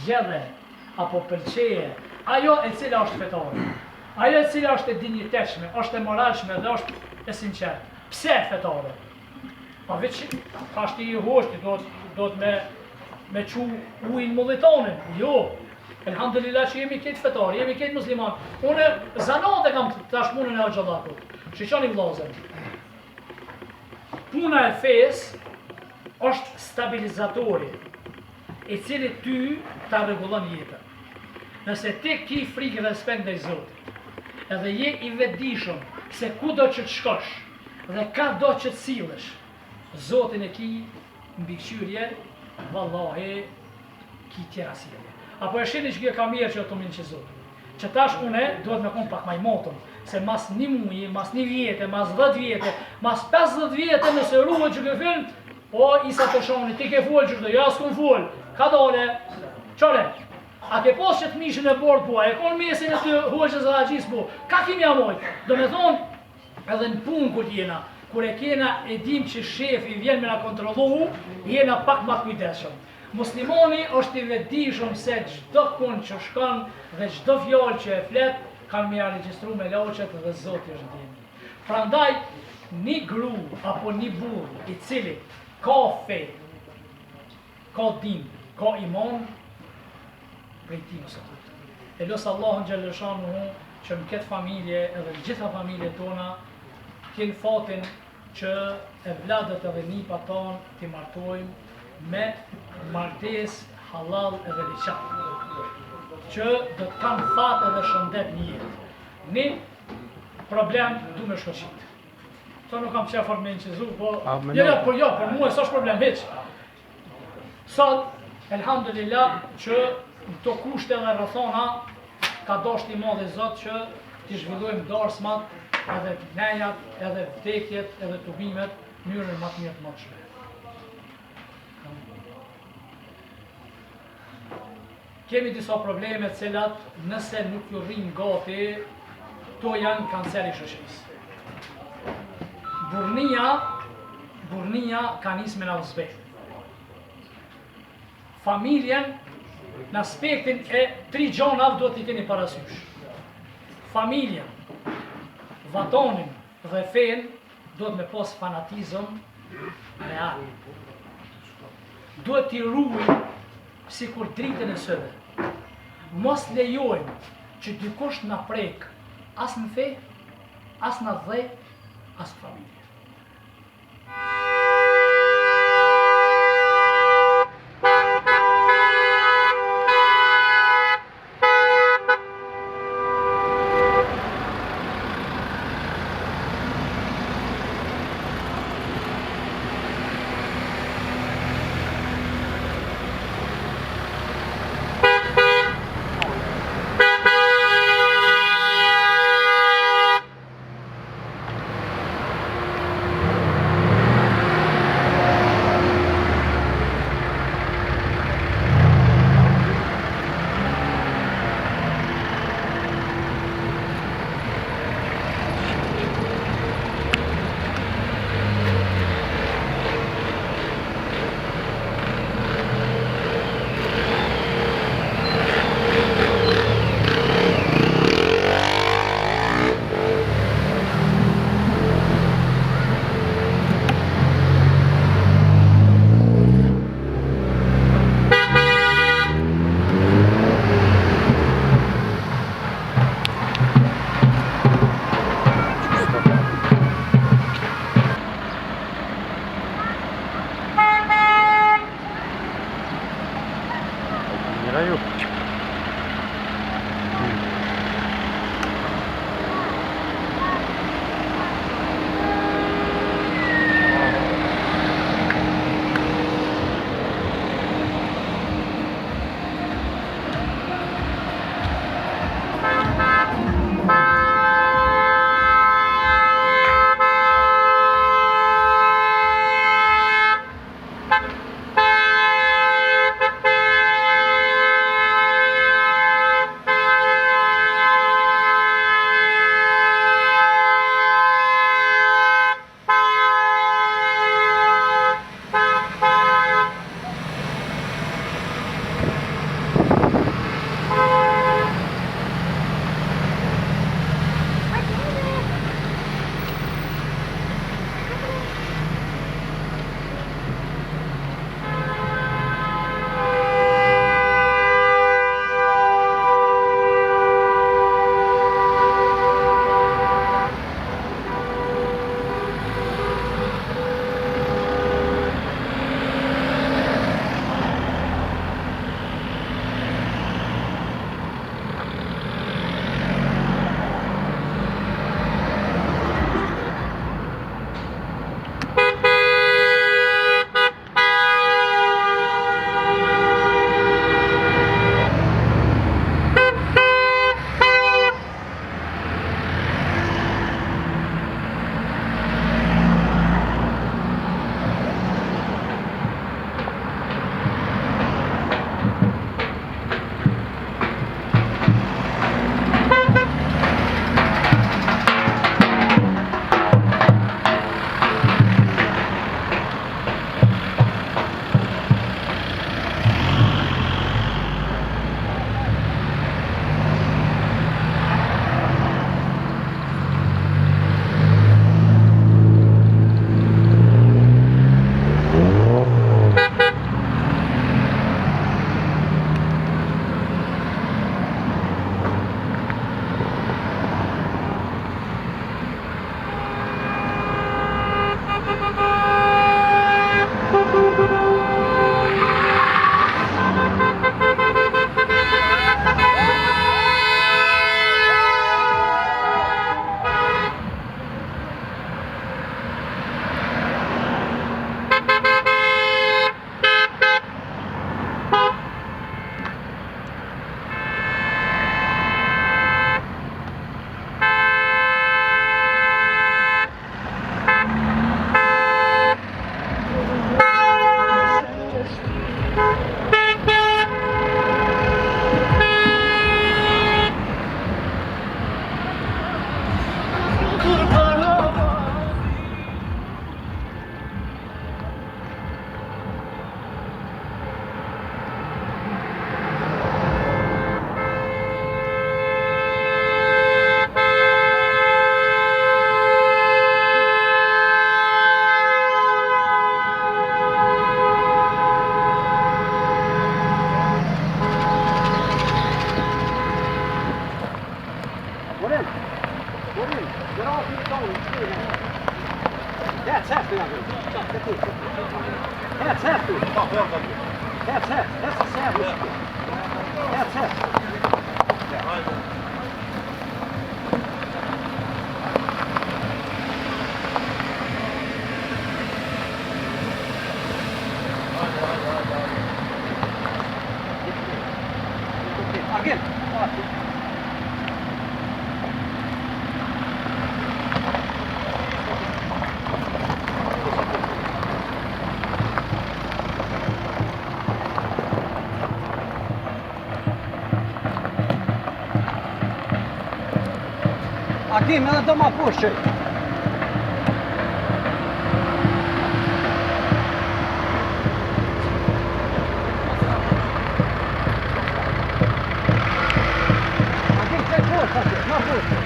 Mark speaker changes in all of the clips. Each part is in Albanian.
Speaker 1: zgjedhe apo pëlqeje ajo e cila është fetare. Ajo e cila është e dinjitetshme, është e moralshme dhe është e sinqertë. Pse fetare? Pa veç ashti i hoshti do të me qu ujnë mullitonin. Jo. Elhamdulillah që jemi këtë fetar, jemi këtë musliman. Une zanate kam tash punën e Hoxhallakut. Shiqoni vllazër. Puna e fesë është stabilizatori, i cili ty ta rregullon jetën. Nëse ti ki frikë dhe respekt ndaj Zotit, edhe je i vetëdijshëm se ku do që të shkosh dhe ka do që të sillesh, Zotin e ki mbikëqyrje, vallahi ki tjera sjellje. Apo e shihni që kjo ka mirë që ato minë që Zotin. Që tash une duhet me konë pak maj motëm, se mas një muji, mas një vjetë, mas 10 vjetë, mas 50 vjetë nëse ruhet që kjo film, o isa të shoni, ti ke full që këtë, ja s'kun full, ka dole, qore, a ke pos që të mishën e bordë po, e konë mesin e të hoqës dhe agjis po, ka kimi amoj, do me thonë, edhe në punë kur jena, kur e kena e dim që shefi vjen me na kontrollu, jena pak ma kujdeshëm. Muslimani është i vetëdijshëm se çdo kund që shkon dhe çdo fjalë që e flet kanë me regjistru me loqet dhe Zoti është dini. Prandaj një gru apo një burr i cili ka fe, ka din, ka iman, prej tij mos e tut. E los Allahun xhallahu shanuhu që në këtë familje edhe në gjitha familjet tona keni fatin që e vladët edhe nipat tonë t'i martojmë me martes halal edhe liçat, që do të kam fat edhe shëndet një jetë. Një problem du me shkoqit. To nuk kam qefar me nëqizu, po për mua s'është problem heq. Sot, elhamdulillah, që në to kushte dhe rrethona ka dashur i madh i Zot që t'i zhvillojmë darsmat, edhe nejat, edhe vdekjet, edhe tubimet, në mënyrën më të mirë të mundshme. Kemi disa probleme të cilat nëse nuk ju rrin gati, to janë kanceri i shoqërisë. Burnia ka nisë me në aspekt. Familjen në aspektin e 3 gjanave do t'i keni parasysh. Familjen, vatonin dhe fen do të me pas fanatizëm real. Duhet t'i ruajmë si kur dritën e sëve. Mos lejojmë që dikush na prek as në fe, as në dhe, as në familje.
Speaker 2: That's hefty. That's hefty. That's hefty. That's a savage. That's hefty. Again. Aqui, me dá uma puxa aí. Aqui, tem força, aqui, uma puxa.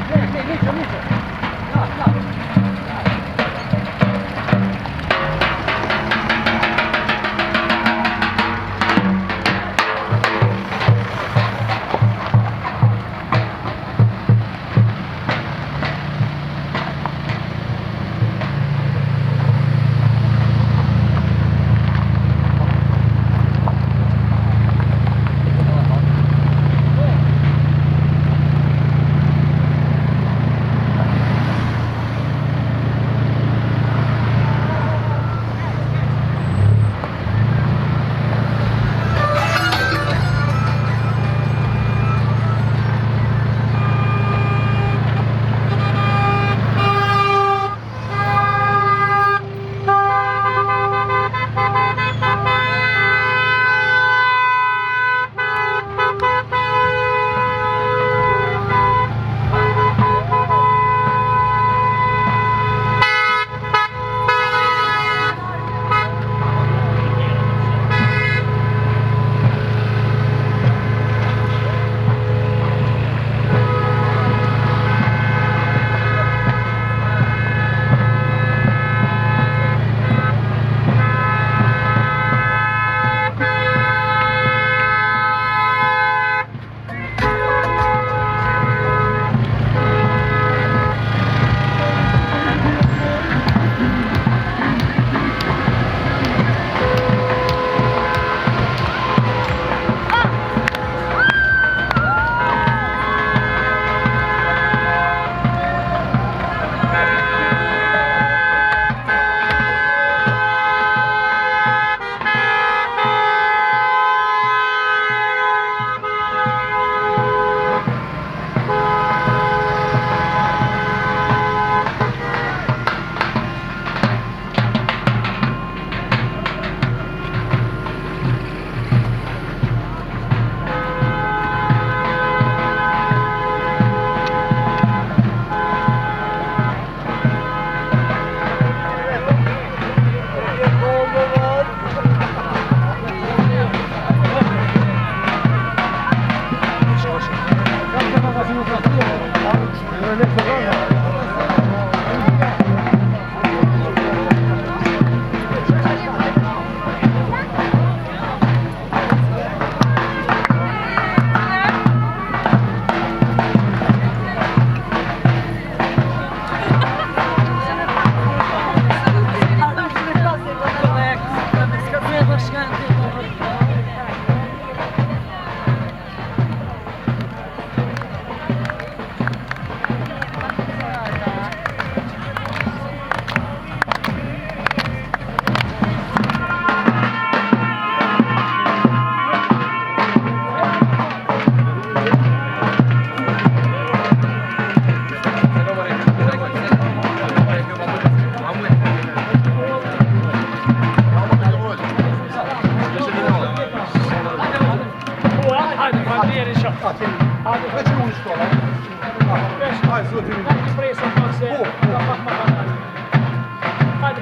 Speaker 2: Vem aqui, Mício. Lá.
Speaker 1: shpresa pak se ka pak më banal. Hajde.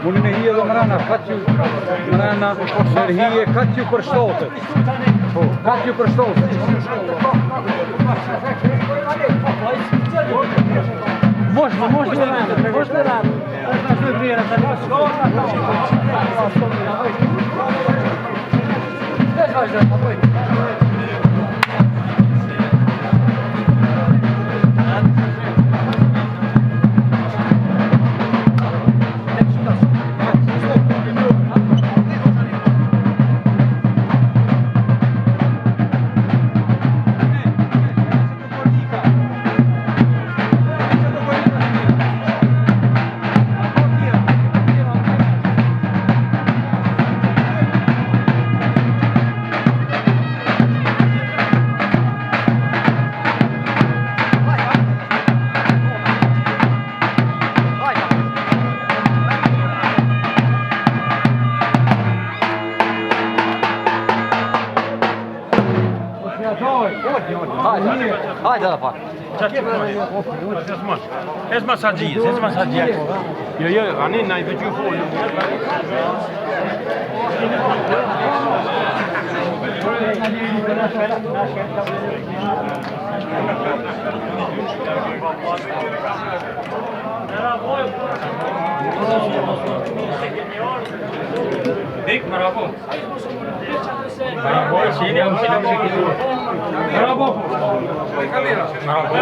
Speaker 3: Unë me hije dhe mrena, mrena, nërhije, katë ju për shtotet. Katë ju për shtotet. Mosh në randë.
Speaker 2: Hajde edhe pak.
Speaker 4: Hes massagjia. Jo, ani na I vegjë folë. Dik bravo. Bravo, sini aku sini. Bravo. Kamera. Bravo.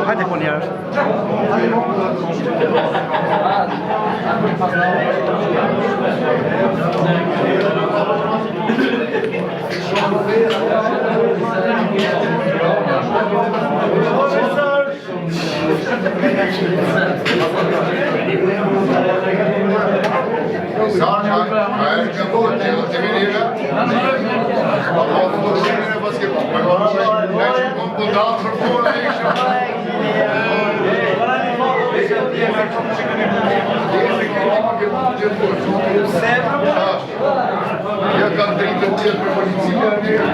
Speaker 2: Hajde po njerëz.
Speaker 5: Я как 30 лет полиция.
Speaker 6: Tira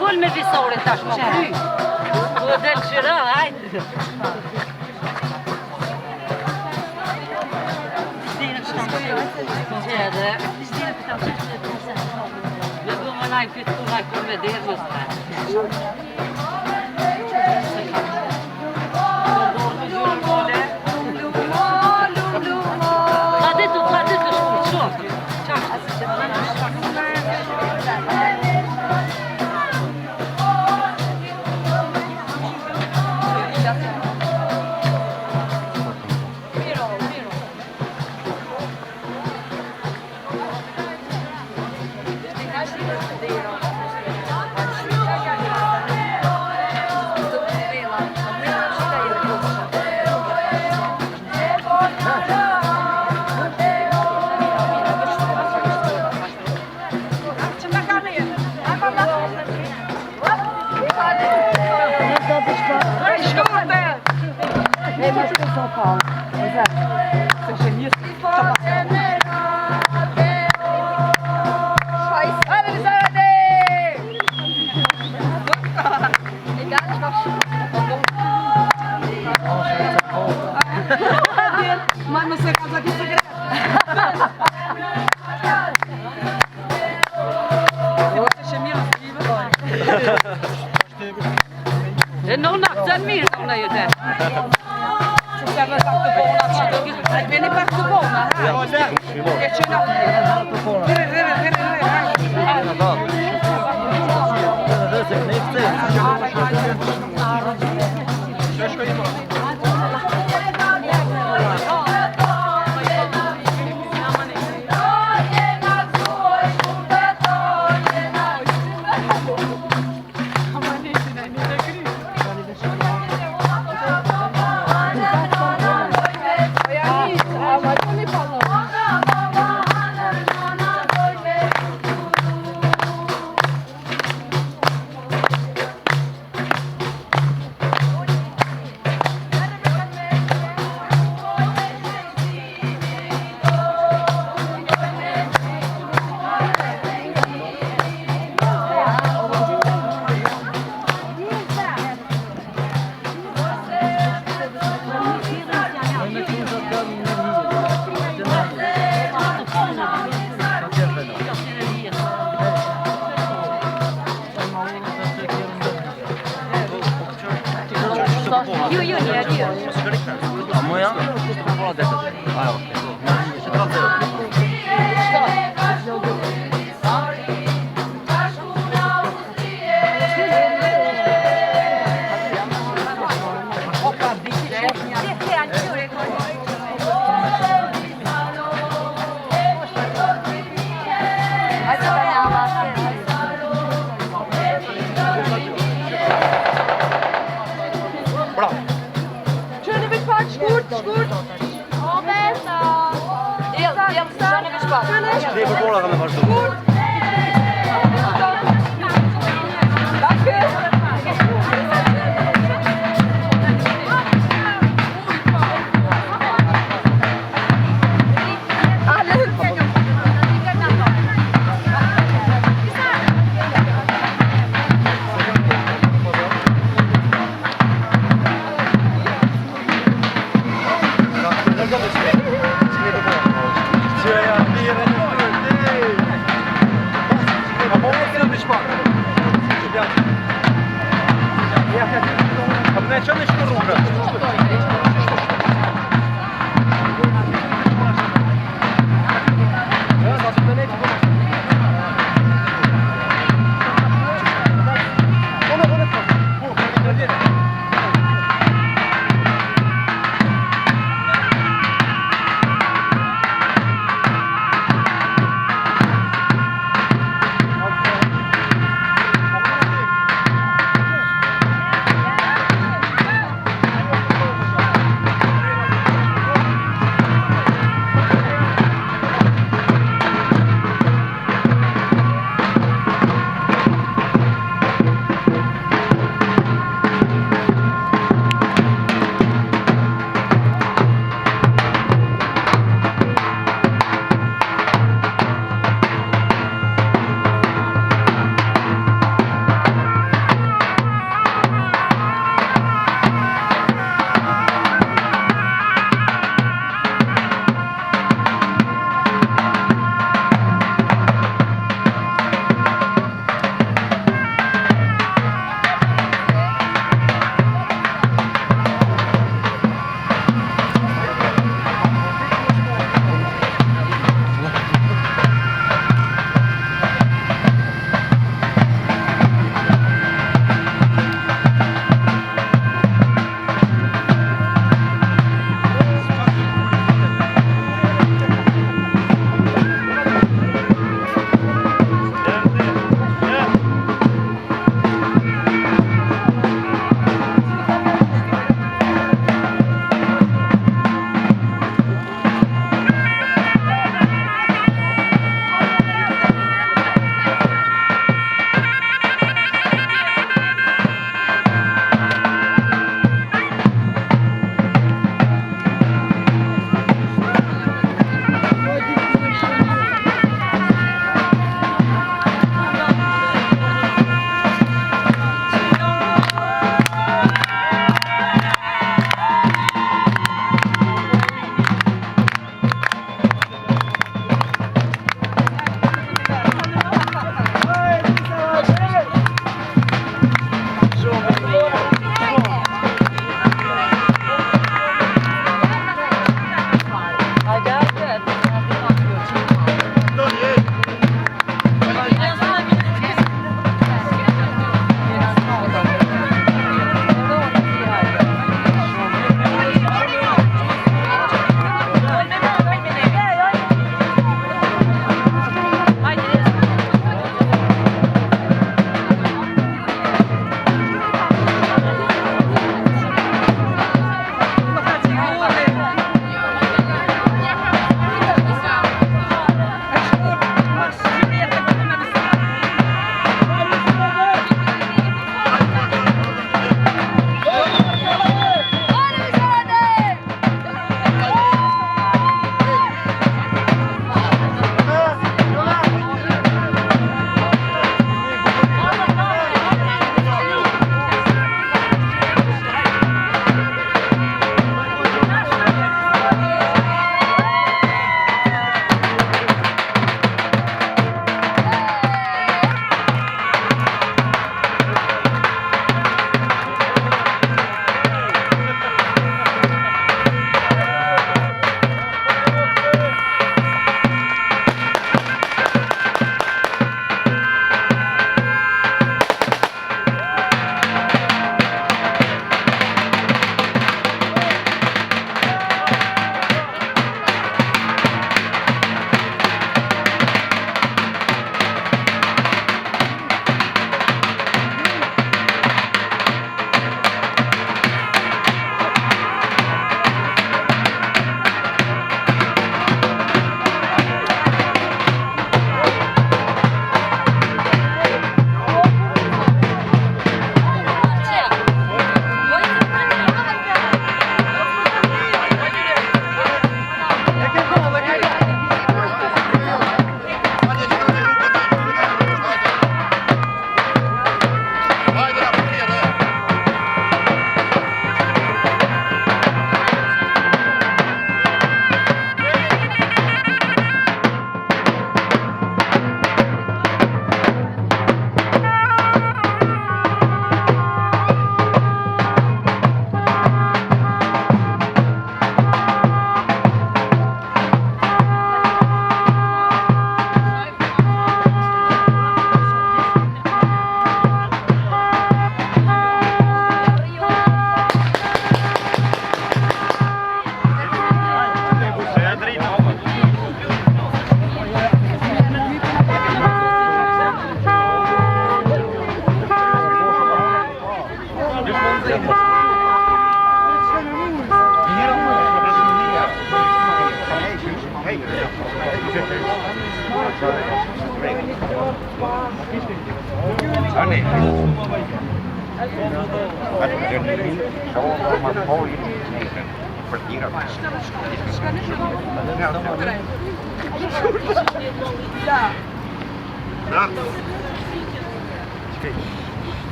Speaker 6: Fol me visore tash më kry. Po del qira, hajde. Gjede. Ne bëmë naj fitu, naj konvederës.
Speaker 7: Ma non sai cosa che segreto.
Speaker 6: E non ha già mirë, non è te.
Speaker 7: Ci serve fatto buona, viene fatto buona, che ce l'ho.
Speaker 2: A moja? A,
Speaker 8: Drie verborgen gaan we vast doen.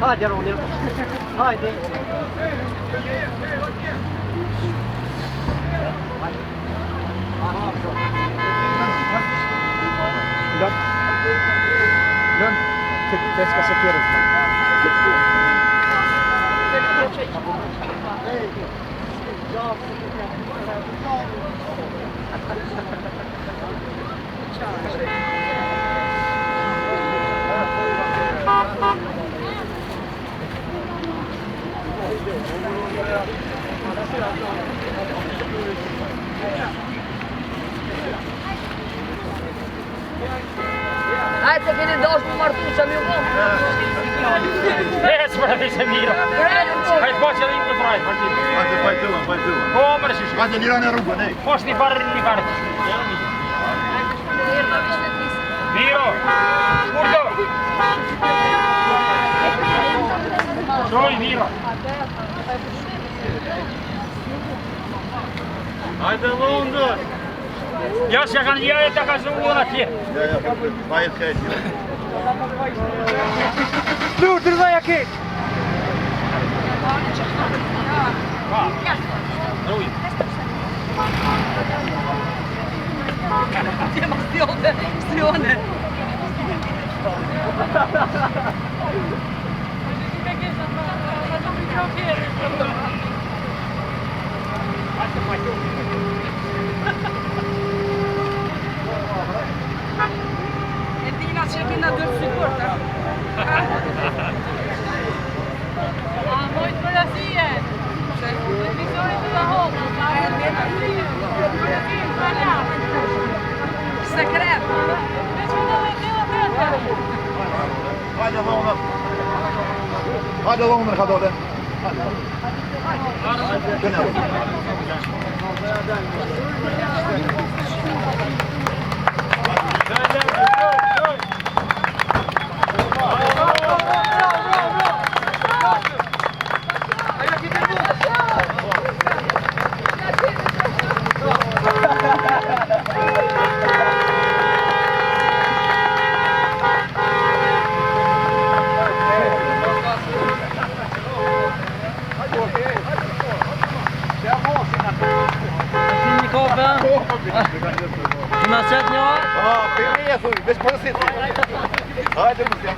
Speaker 2: Hajde Ronny. Hajde. Lugn. Fiska security.
Speaker 6: Hajde se keni dashur me martu që mi u bom.
Speaker 4: Ecë për atë se mira. Hajde po që limë të trajt, partid.
Speaker 5: Hajde, bajtëllën.
Speaker 4: Po, më rëshish.
Speaker 5: Hajde, lira në rrugën, ej.
Speaker 4: Posh një barë. Miro, urdo. Troj, Miro. Hajde, lundër. Ja që kanë ljaje të ka zuhur atje.
Speaker 5: Ja, bajet kajtë.
Speaker 2: Lur, dërvaj aki.
Speaker 4: Ruj.
Speaker 7: Ti ma stione. E dina që kena dërë sigurt,
Speaker 6: Mojtë për asie. Televizorit të da homë.
Speaker 7: sekret.
Speaker 5: Hajde, lundër. Hajde, lundër, ka dole.
Speaker 8: Ti ma qëtë një orë?
Speaker 5: Për një thuj, veç përësit. Hajde, mësja.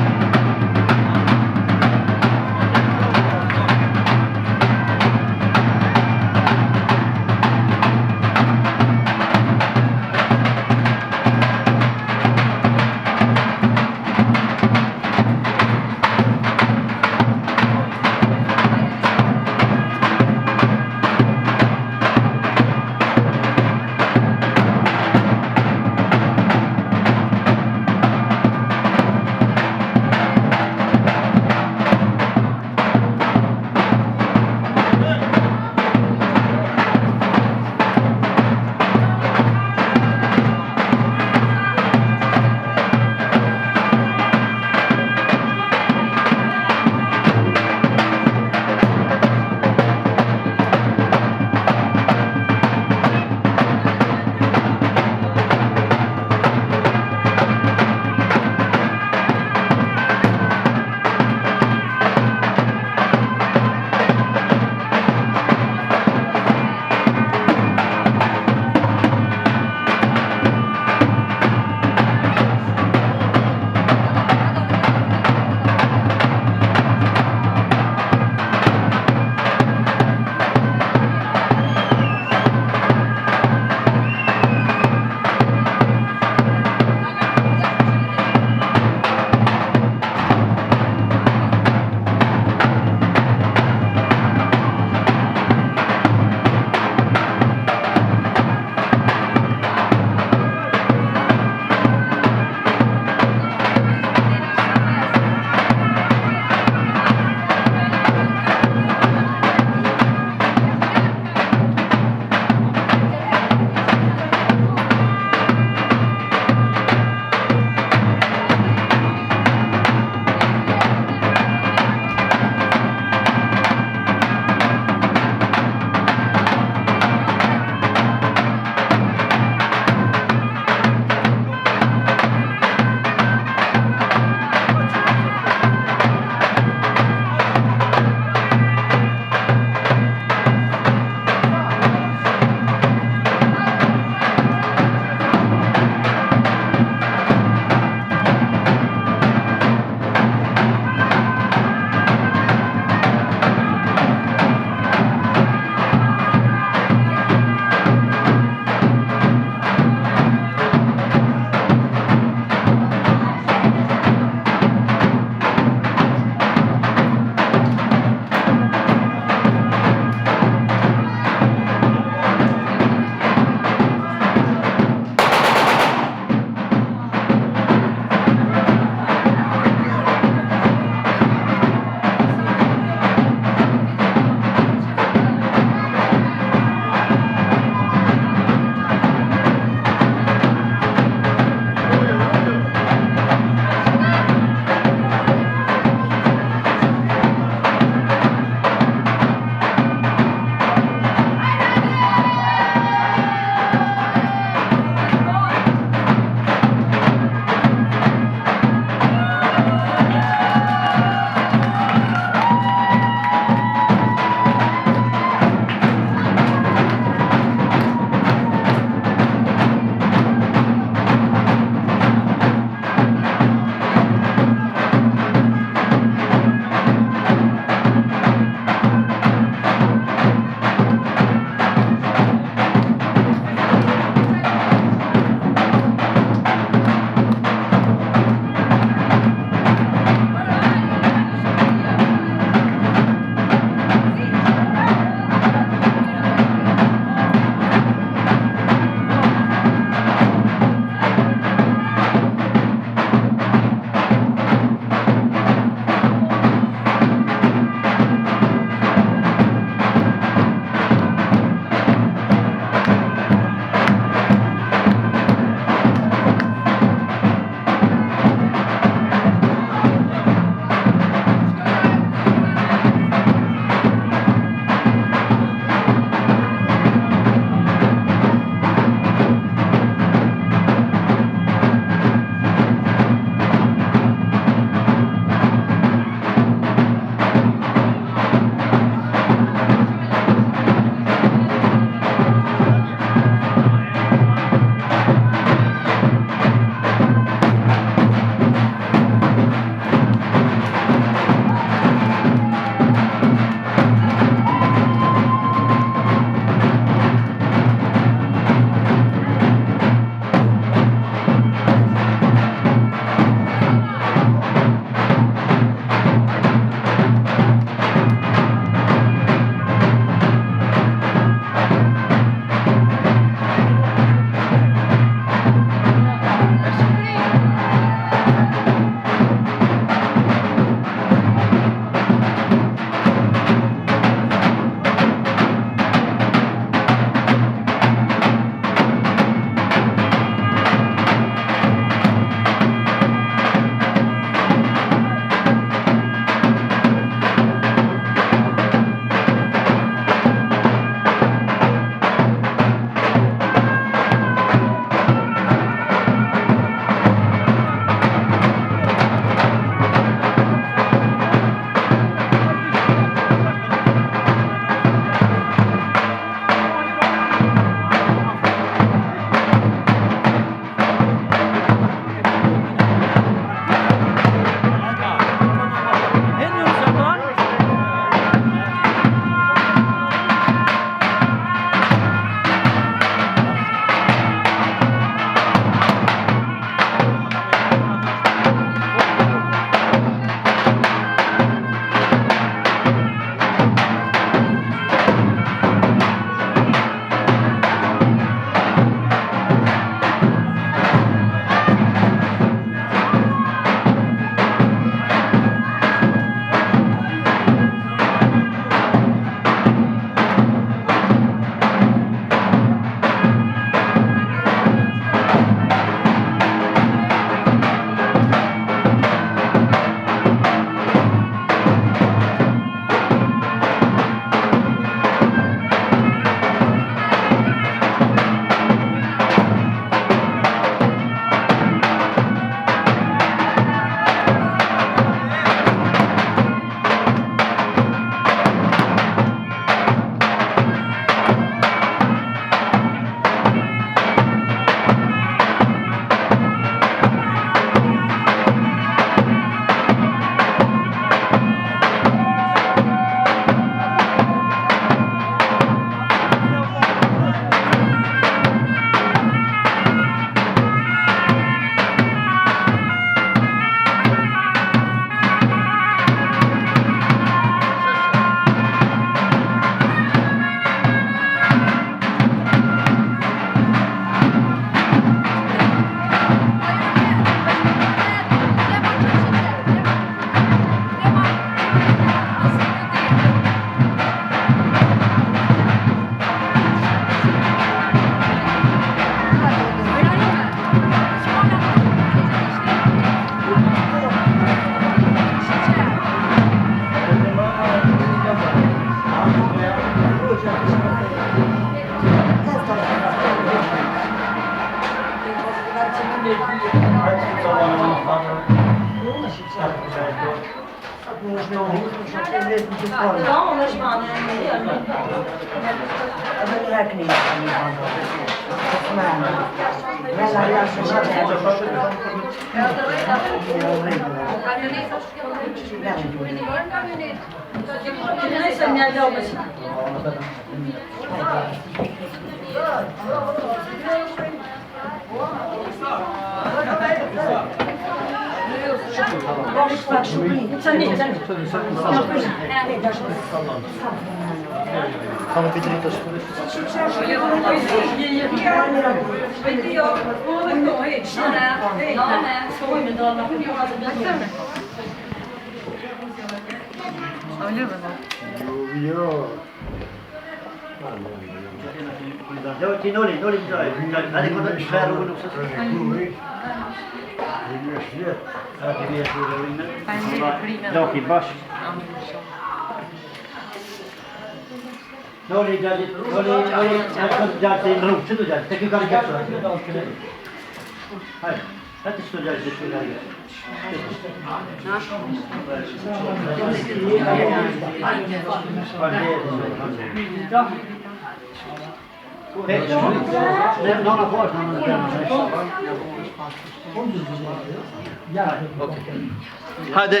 Speaker 8: Hajde.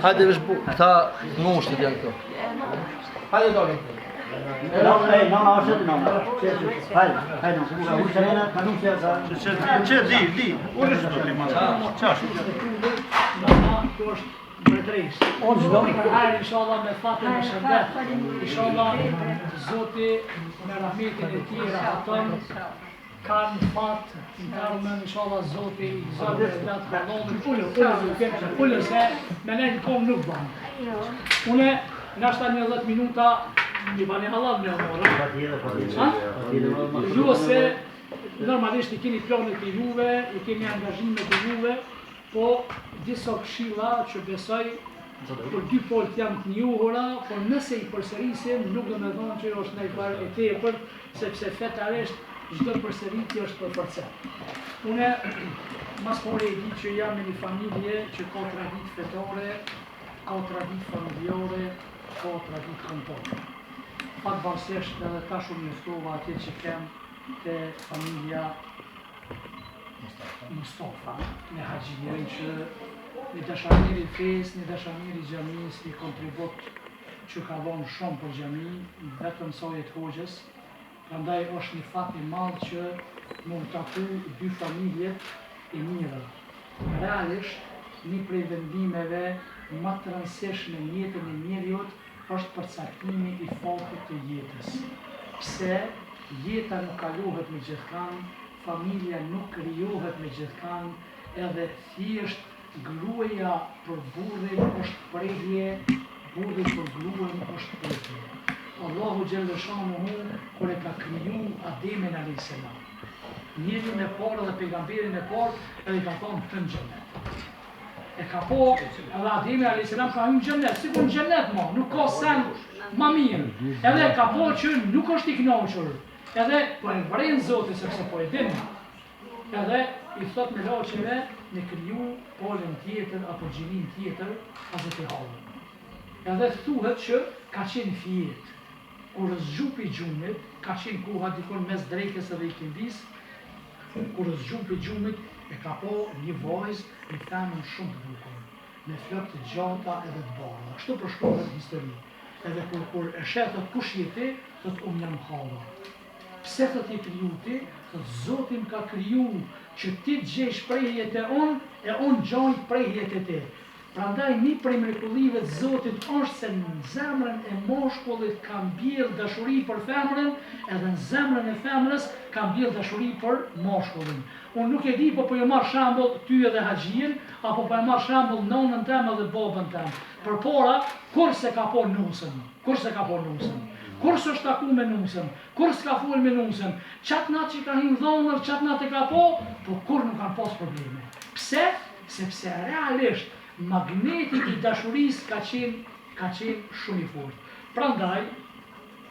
Speaker 8: Hajde vesh ta ngushtit janë këto.
Speaker 4: Hajde dole.
Speaker 1: Inshallah me fatin e shëndet. Inshallah Zoti me rahmetin e tij rahaton kanë fat në karmën, inshallah Zoti i gëzon dhe të ballon ullë se me nejnë kom nuk banë. Une nashta një 10 minuta një bani halal me amorë. Ju se normalisht i keni planet e juve, i keni angazhimet e juve, po disa këshilla që besoj për dy polt janë të njohura, por nëse i përsërisim nuk do me thonë që është nejfar e tepër, sepse fetarisht çdo përsëritje është për forcet. Une mas pore e di që jam në një familje që ka traditë fetare, ka traditë familjare, ka traditë kombëtare. Fatbarësisht edhe tash u njoftova atje që kem te familja Mustafa, në Haxhirin që një dashamiri fes, një dashamiri xhamis, një kontribut që ka vonë shumë për xhami, vetëm sojet hoxhës. Prandaj është një fat i madh që më taku dy familjet e mira. Realisht, një prej vendimeve më të rëndësishme në jetën e njeriut është përcaktimi i fatit të jetës. Pse jeta nuk kalohet me gjithkan, familja nuk krijohet me gjithkan, edhe thjesht gruaja për burrin është prehje, burri për gruan është prehje. Allahu xhelle shanuhu kur e ka kriju Ademin alayhis salam, njeriun e parë dhe pejgamberin e parë, edhe ka thonë të në xhenet. E ka po, edhe Ademi alayhis salam ka hyrë në xhenet, sikur në xhenet ma, nuk ka sen ma mirë. Edhe e ka po që nuk është i kënaqur. Edhe po e vren Zoti sepse po e din. Edhe i thot me laçeve në kriju polën tjetër apo gjinin tjetër Hazreti Havën. Edhe thuhet që ka qenë fjet. Kur zgjupi gjumit, ka qenë koha dikon mes drekës edhe ikindis, kur zgjupi gjumit e ka po një vajzë në femën shumë të bukur, me flokë të gjata edhe të bardha. Kështu përshkruhet histori. Edhe kur e shetët kush je ti, thot unë jam Hava. Pse thot i kriju ti? Thot Zotin ka kriju që ti gjesh prehjet e unë gjoj prehjet e ti. Prandaj një prej mrekullive të Zotit është se në zemrën e moshkullit ka mbjell dashuri për femrën, edhe në zemrën e femrës ka mbjell dashuri për moshkullin. Unë nuk e di, po ju marr shembull ty edhe Haxhin, apo po e marr shembull nonën tëm edhe babën tëm. Përpara, kur se ka po nusën, kur s'është taku me nusën, kur s'ka fol me nusën, qatë natë që ka hinë dhonër, qatë natë e ka po kur nuk kanë pas probleme. Pse? Sepse realisht magneti i dashurisë ka qenë shumë i fortë. Prandaj,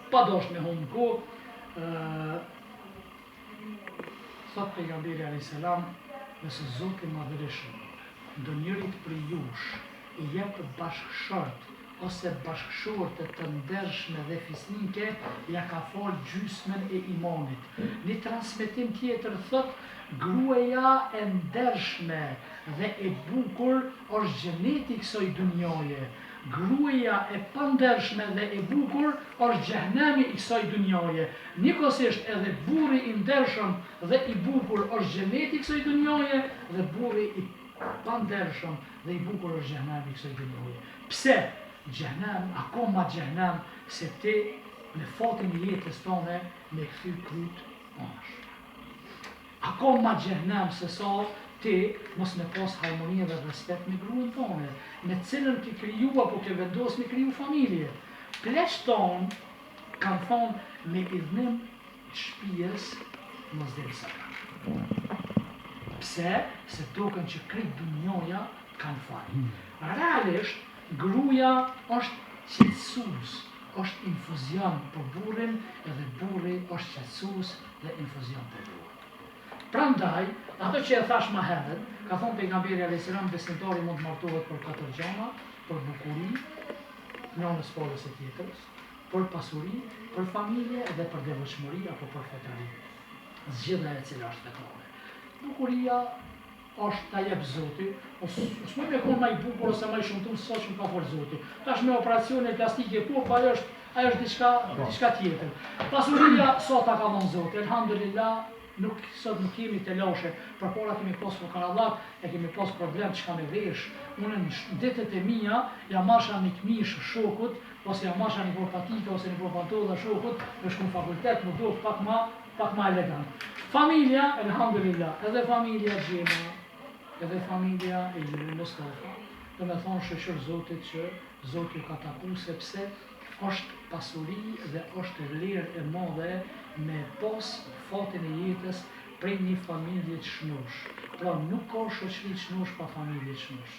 Speaker 1: pa dosh me humbë kohë, thot pejgamberi alayhis salam, nëse Zoti madhërisht ndonjërit për jush I jep bashkëshort ose bashkëshorte të ndershme dhe fisnike, ja ka fol gjysmën e imanit. Një transmetim tjetër thot, gruaja e ndershme dhe e bukur është xheneti I kësaj dunjoje. Gruaja e pandershme dhe e bukur është xhehenemi I kësaj dunjoje. Njëkohësisht edhe burri I ndershëm dhe I bukur është xheneti I kësaj dunjoje dhe burri I pandershëm dhe I bukur është xhehenemi I kësaj dunjoje. Pse? Xhehenem, akoma xhehenem, se ti në fatin e jetës tone me kthy kryt anash. Akoma xhehenem se sa ti mos me pas harmonie dhe respekt me gruan tone, me cilën ti kriju apo ke vendos me kriju familje. Pleq ton kanë thonë me idhnim shtëpies mos del saka. Pse? Se token që krejt dunjoja kanë fal. Realisht gruaja është qetësues, është infuzion për burrin edhe burri është qetësues dhe infuzion për burrin. Prandaj, ato që e thash më herët, ka thonë pejgamberi alayhis salam besimtari mund të martohet për 4 gjëra, për bukuri, nënës polës e tjetrës, për pasuri, për familje dhe për devotshmëri apo për fetari. Zgjedhja e cila është fetare. Bukuria është ta jep Zoti, s'më me konë ma I bukur ose ma I shumëtum sa që më ka folë Zoti. Tash me operacione plastike ajo është diçka tjetër. Pasuria sa ta ka dhënë Zoti, elhamdulillah, sot nuk kemi të lashe, përpara kemi pas fukarallat, e kemi pas problem çka me vesh. Unë në ditët e mia ja masha një këmish shokut, ose ja masha një patike ose një pantalla shokut, me shku në fakultet, më duhet pak ma elegant. Familja, elhamdulillah, edhe familja Gjema, edhe familja e Juri Mustafa, dhe me thonë shëqër Zotit që Zotit ka taku sepse është pasuri dhe është lirë e madhe me pas fatin e jetës prej një familje të shnosh. Pra nuk ka shoqëri të shnosh pa familje të shnosh.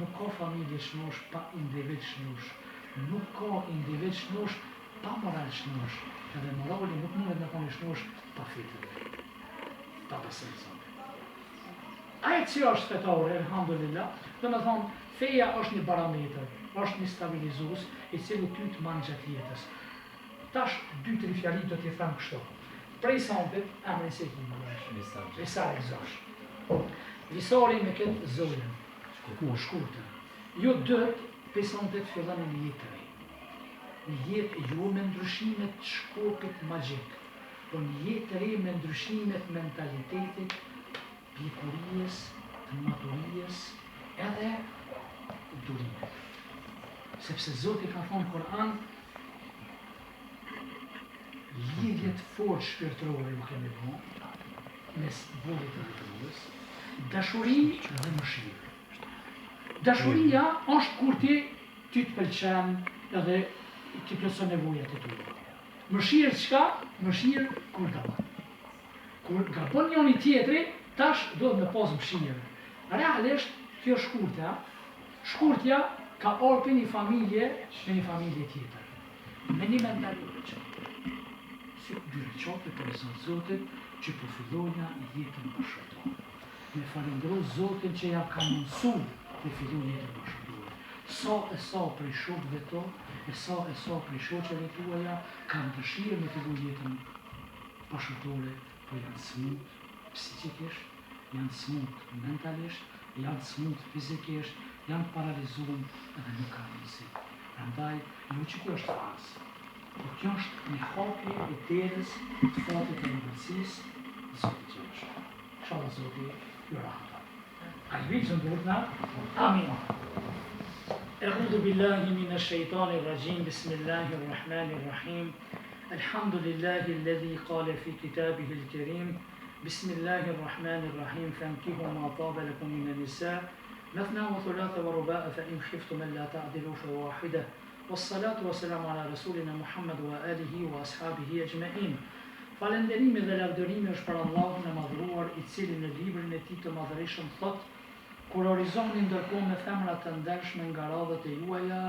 Speaker 1: Nuk ka familje të shnosh pa individ të shnosh. Nuk ka individ të shnosh pa moral të shnosh. Edhe morali nuk mundet me konë shnosh pa fitë. Pa besim Zotit. Aje që është fetare, elhamdulillah, dhe me thonë, feja është një barometër, është një stabilizus, I cili ty të manë gjatë jetës. Tash, 2-3 fjallit do t'i them kështu. Prej sampit, emrin se ki më lëshë. Visar Exash. Visari me këtë zolën, shkurtën. Jo dët, prej sampit fillan një jetë të rejë. Një jetë jo me ndryshimet të shkopit magjik, por një jetë të rejë me ndryshimet mentalitetit, pjekurijës, të maturijës, edhe durimit. Sepse Zoti ka thonë në Kur'an, lidhjet fort shpirtërore nuk kemi bo, mes burrit dhe gruas, dashuri dhe mëshirë. Dashuria është kur ti të pëlqen edhe ti plotson nevojat e tua. Mëshirë çka? Mëshirë kur gabon. Kur gabon njëri tjetri, tash duhet me pas mëshirë. Realisht, kjo shkurtja, shkurtja ka orë për një familje me një familje tjetër. Me një mentalitet që. Si dyre qatë për Zotë Zotit që po filloja jetën bashkëtorë. Me falendro Zotin që ja ka mundësu të fillon jetën bashkëtorë. Sa prej shokëve to, e sa prej shoqeve tuaja kanë dëshirë me fillon jetën bashkëtorë, po janë smut psikikisht, janë smut mentalisht, janë smut fizikisht, janë paralizuar edhe nuk kanë mundësi. Prandaj, jo që kjo është farsë, por kjo është një hapje e derës të fatit e mbërësisë Zotit Gjesh. Inshallah Zoti ju rahata. Ajvicën durna. Amin. أعوذ بالله من الشيطان الرجيم بسم الله الرحمن الرحيم الحمد لله الذي قال في كتابه الكريم بسم الله الرحمن الرحيم فانكحوا ما طاب لكم من النساء مثنى وثلاث ورباع فإن خفتم ألا تعدلوا فواحدة والصلاة والسلام على رسولنا محمد وآله وأصحابه أجمعين. Falënderimi dhe lavdërimi është për Allahun e madhruar I cili në librin e tij të madhërisëm thot: Kur horizoni ndërkohë me femra të ndershme nga radhët e juaja,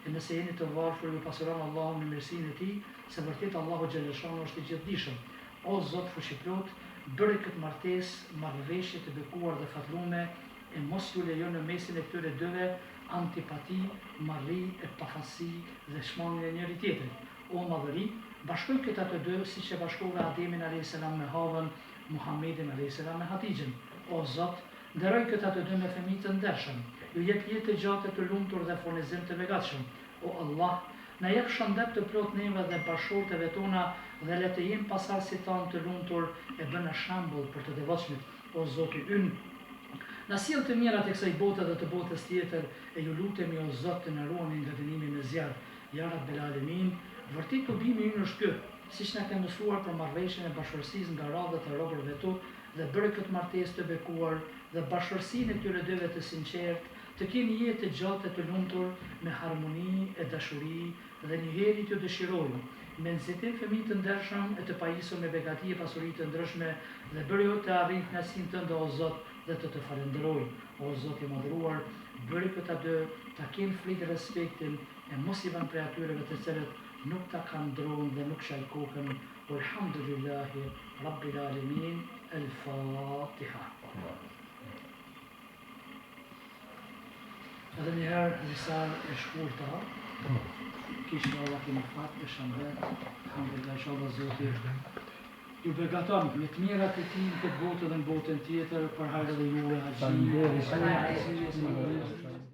Speaker 1: e nëse jeni të varfër ju pasuron Allahun në mirësinë e tij, se vërtet Allahu xhaleshano është I gjithdijshëm. O Zot fuqiplot, bëri këtë martesë, marrëveshje të bekuar dhe fatlume e mos ju lejo në mesin e këtyre dyve antipati, marrë e pafasi dhe shmangje e njëri tjetrit. O madhëri, bashkoj këta të dy si që bashkove Ademin a.s. me Havën, Muhammedin a.s. me Hatixhen. O Zot, nderoj këta të dy me fëmijë të ndershëm, ju jep jetë të gjatë të lumtur dhe furnizim të begatshëm. O Allah, na jep shëndet të plot neve dhe bashkëshorteve tona dhe le të jem pasardhësit tanë të lumtur e bëna shembull për të devotshmit. O Zoti ynë, na sjell të mirat e kësaj bote dhe të botës tjetër e ju lutemi o Zot të na ruani nga dënimi me zjarr. Ja Rabbel Alamin, vërtet dobimi ynë është ky, siç na ka mësuar për marrëveshjen e bashkërisë nga radhët e robërve tu dhe bëre këtë martesë të bekuar dhe bashkësinë e këtyre dyve të sinqertë, të keni jetë të gjatë e të lumtur me harmoni e dashuri dhe njëherë t'ju dëshirojmë me nxitim fëmijë të ndershëm e të pajisur me begati e pasuri të ndryshme dhe bëre të arrijnë kënaqësinë tënde o Zot dhe të falenderoj. O Zot i madhruar, bëre këta dy ta kenë frikë respektin e mos i vënë prej atyreve të cilët nuk ta kanë ndronë dhe nuk shajkokën. Alhamdulillahi Rabbil Alamin. El-Fatiha. Edhe njëherë risal e shkurta, kishë Allah kemi fatë e shëndet, alhamdulillah, inshallah Zoti ju begaton me të mirat e tij në këtë botë dhe në botën tjetër për hajër dhe juve, haxhi,